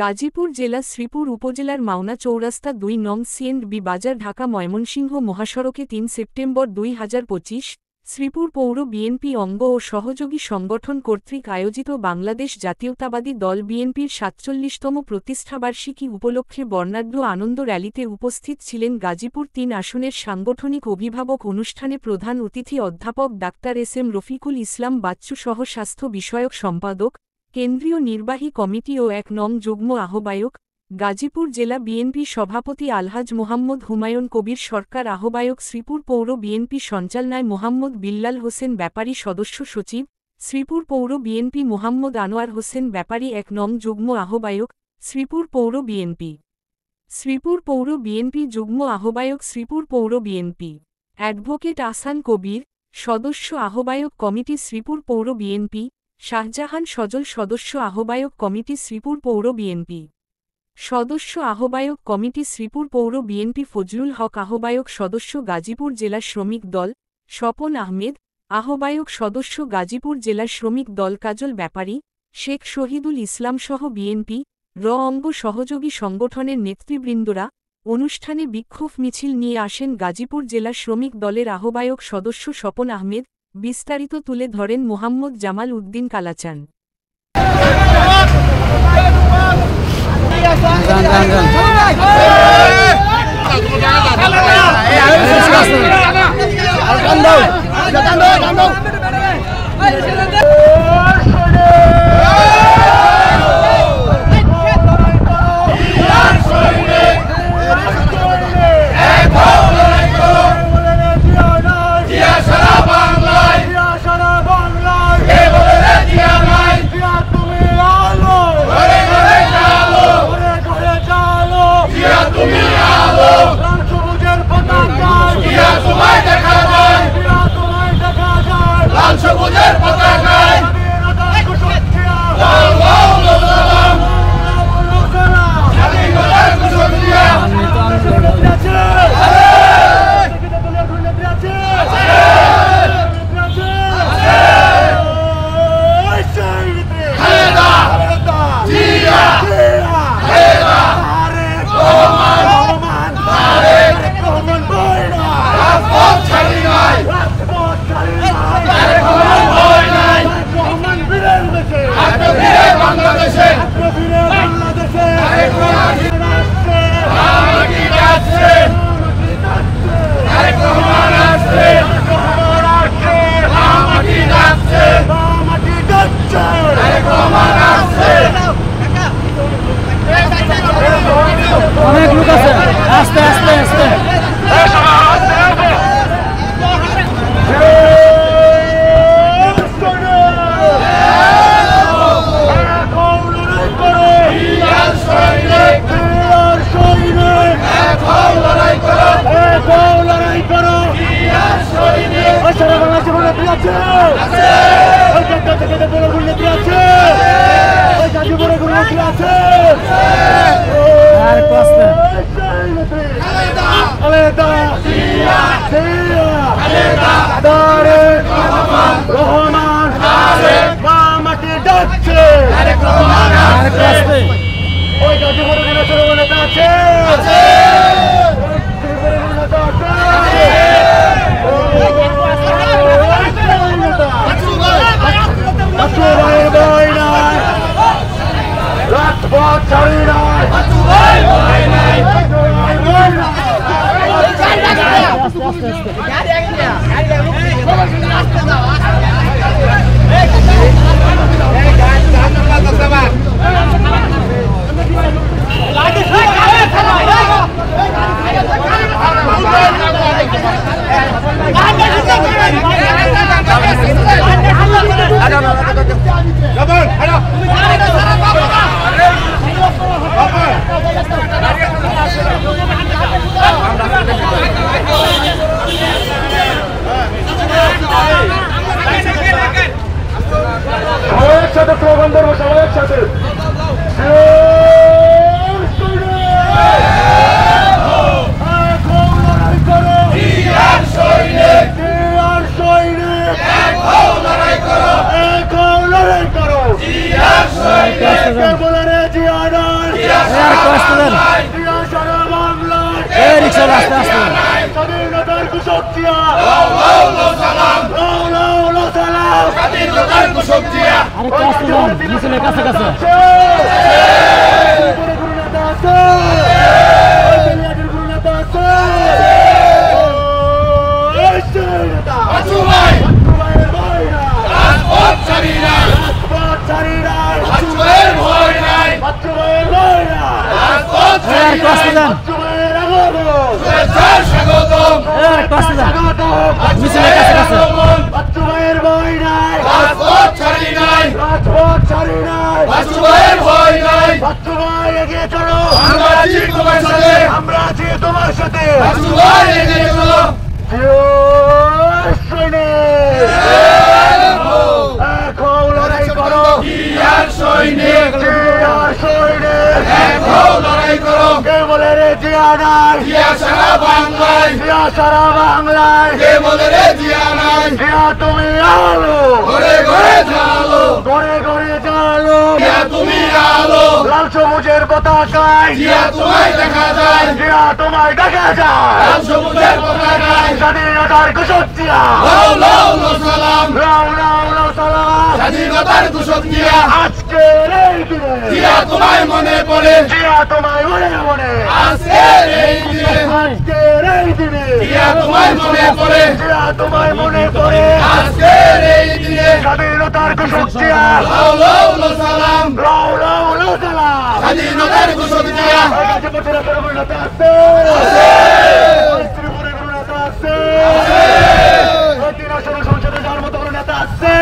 গাজীপুর জেলা শ্রীপুর উপজেলার মাওনা চৌরাস্তা ২ নং সি&বি বাজার ঢাকা ময়মনসিংহ মহাসড়কে ৩ সেপ্টেম্বর ২০২৫ শ্রীপুর পৌর বিএনপি অঙ্গ ও সহযোগী সংগঠন কর্তৃক আয়োজিত বাংলাদেশ জাতীয়তাবাদী দল বিএনপির ৪৭তম প্রতিষ্ঠাবার্ষিকী উপলক্ষে বর্ণাঢ্য আনন্দ র্যালিতে উপস্থিত ছিলেন গাজীপুর ৩ আসনের সাংগঠনিক অভিভাবক। অনুষ্ঠানে প্রধান অতিথি অধ্যাপক ডাক্তার এস.এম. রফিকুল ইসলাম বাচ্চু সহ স্বাস্থ্য বিষয়ক সম্পাদক, কেন্দ্রীয় নির্বাহী কমিটি ও ১ নং যুগ্ম আহ্বায়ক, গাজীপুর জেলা বিএনপি সভাপতি আলহাজ মোহাম্মদ হুমায়ুন কবির সরকার আহ্বায়ক, শ্রীপুর পৌর বিএনপি সঞ্চালনায় মোহাম্মদ বিল্লাল হোসেন ব্যাপারী সদস্য সচিব, শ্রীপুর পৌর বিএনপি মোহাম্মদ আনোয়ার হোসেন ব্যাপারী ১ নং যুগ্ম আহ্বায়ক, শ্রীপুর পৌর বিএনপি যুগ্ম আহ্বায়ক, শ্রীপুর পৌর বিএনপি অ্যাডভোকেট আহসান কবির, সদস্য আহ্বায়ক কমিটি শ্রীপুর পৌর বিএনপি, শাহজাহান সজল সদস্য আহ্বায়ক কমিটি শ্রীপুর পৌর বিএনপি, সদস্য আহ্বায়ক কমিটি শ্রীপুর পৌর বিএনপি ফজলুল হক আহ্বায়ক সদস্য গাজীপুর জেলা শ্রমিক দল, স্বপন আহমেদ আহ্বায়ক সদস্য গাজীপুর জেলা শ্রমিক দল, কাজল ব্যাপারী, শেখ শহীদুল ইসলাম সহ বিএনপি অঙ্গ সহযোগী সংগঠনের নেতৃবৃন্দরা। অনুষ্ঠানে বিক্ষোভ মিছিল নিয়ে আসেন গাজীপুর জেলা শ্রমিক দলের আহ্বায়ক সদস্য স্বপন আহমেদ। বিস্তারিত তুলে ধরেন মোহাম্মদ জামাল উদ্দিন কালাচান। স্বাধীনতার ঘোষক জিয়া, লাও লাও লাও সালাম, লাও লাও লাও সালাম, স্বাধীনতার ঘোষক জিয়া। আরে কাছে যান, মিছিলের কাছে কাছে। গুরুনাথ আছে, বেলিয়াদের গুরুনাথ আছে। বাচ্চু ভাই, বাচ্চু ভাইয়ের ভয় নাই, রাজপথ ছাড়ি নাই, রাজপথ ছাড়ি নাই, বাচ্চু ভাইয়ের ভয় নাই, বাচ্চু ভাইয়ের ভয় নাই, রাজপথ ছাড়ি নাই, বাচ্চু ভাইয়ের আগমন, শুভেচ্ছার স্বাগতম, স্বাগতম, মিছিলের কাছে কাছে। বাচ্চু ভাইয়ের ভয় নাই, রাজপথ ছাড়ি নাই, রাজপথ ছাড়ি নাই, বাচ্চু ভাইয়ের ভয় নাই, বাচ্চু ভাই এগিয়ে চলো, আমরা আছি তোমার সাথে, আমরা আছি তোমার সাথে, বাচ্চু ভাই এগিয়ে চলো। লড়াই করো, সৈনিক লড়াই করো, কে বলে রে জিয়া নাই, জিয়া সারা বাংলায়, জিয়া সারা বাংলায়, কে বলে রে জিয়া নাই, জিয়া তুমি আলো, ঘরে ঘরে জ্বালো, ঘরে ঘরে জ্বালো, জিয়া তুমি আলো, লাল সবুজের পতাকায়, জিয়া তোমায় দেখা যায়, জিয়া তোমায় দেখা যায়, লাল সবুজের পতাকায়, স্বাধীনতার ঘোষক জিয়া, লাও লাও লাও সালাম, লাও লাও লাও সালাম, স্বাধীনতার ঘোষক জিয়া। আজকের এই দিনে জিয়া তোমায় মনে পড়ে, জিয়া তোমায় মনে মনে, আজকের এই দিনে, আজকের এই দিনে জিয়া তোমায় মনে পড়ে, জিয়া তোমায় মনে পড়ে, আজকের এই দিনে স্বাধীনতার ঘোষক জিয়া, লাও লাও লাও সালাম, লাও লাও লাও সালাম, স্বাধীনতার ঘোষক জিয়া। গাজীপুরের গুরুনাথ আছে, শ্রীপুরের গুরুনাথ আছে, সংসদে যাওয়ার মতো কোনো নেতা আছে,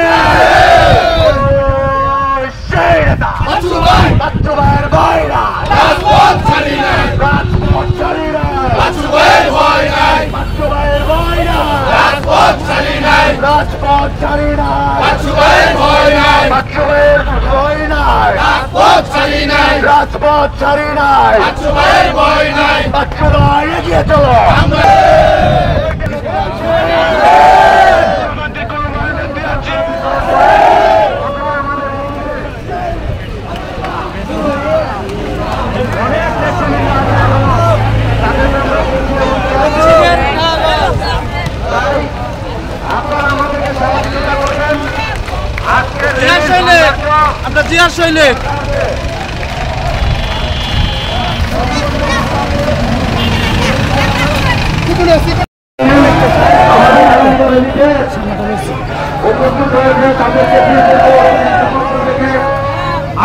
সেই নেতা বাচ্চু ভাই, বাচ্চু ভাইয়ের ভয় নাই, রাজপথ ছাড়ি নাই, রাজপথ ছাড়ি নাই, বাচ্চু ভাইয়ের ভয় নাই, বাচ্চু ভাইয়ের ভয় নাই, রাজপথ ছাড়ি নাই, রাজপথ ছাড়ি নাই, বাচ্চু ভাইয়ের ভয় নাই, বাচ্চু ভাইয়ের ভয় নাই, রাজপথ ছাড়ি নাই, রাজপথ ছাড়ি নাই, বাচ্চু ভাইয়ের ভয় নাই, বাচ্চু ভাই এগিয়ে চলো, আমরা আমরা জিয়ার সৈনিক।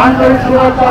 আন্তরিক শুভেচ্ছা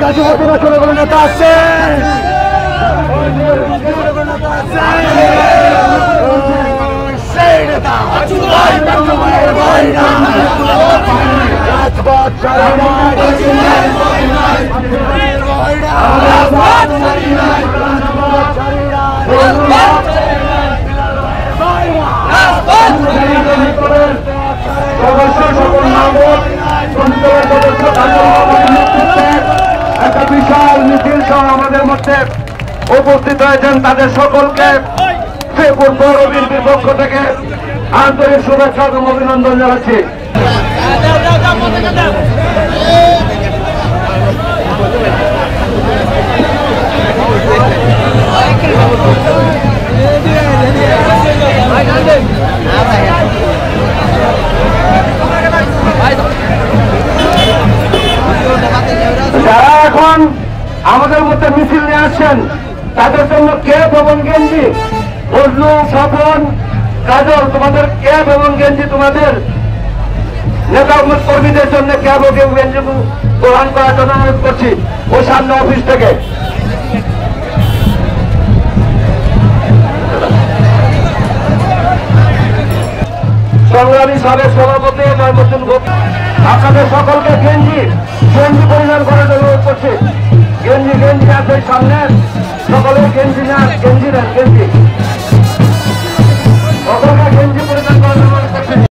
গাজীপুর নেতা আছে, সেই নেতা বাচ্চু ভাইয়ের ভয় নাই, রাজপথ ছাড়ি নাই, বাচ্চু ভাইয়ের ভয় নাই, রাজপথ ছাড়ি নাই, রাজপথ ছাড়ি নাই, সদস্য সকল নাগরিক একটা বিশাল মিছিল সহ আমাদের মধ্যে উপস্থিত হয়েছেন, তাদের সকলকে শ্রীপুর পৌর বিএনপির পক্ষ থেকে আন্তরিক শুভেচ্ছা এবং অভিনন্দন জানাচ্ছি। যারা এখন আমাদের মধ্যে মিছিল নিয়ে আসছেন তাদের জন্য ক্যাপ এবং গেঞ্জি, ফজলু, স্বপন, কাজল, তোমাদের ক্যাপ এবং গেঞ্জি তোমাদের নেতা কর্মীদের জন্য ক্যাপ ও গেঞ্জি প্রদান করার জন্য অনুরোধ করছি ও সামনে অফিস থেকে। সংগ্রাম আমি সাবেক সভাপতি ময়মনসিংহ আপনাদের সকলকে গেঞ্জি পরিধান করার জন্য অনুরোধ করছি। গেঞ্জি আছে সামনে, সকলে গেঞ্জি না গেঞ্জি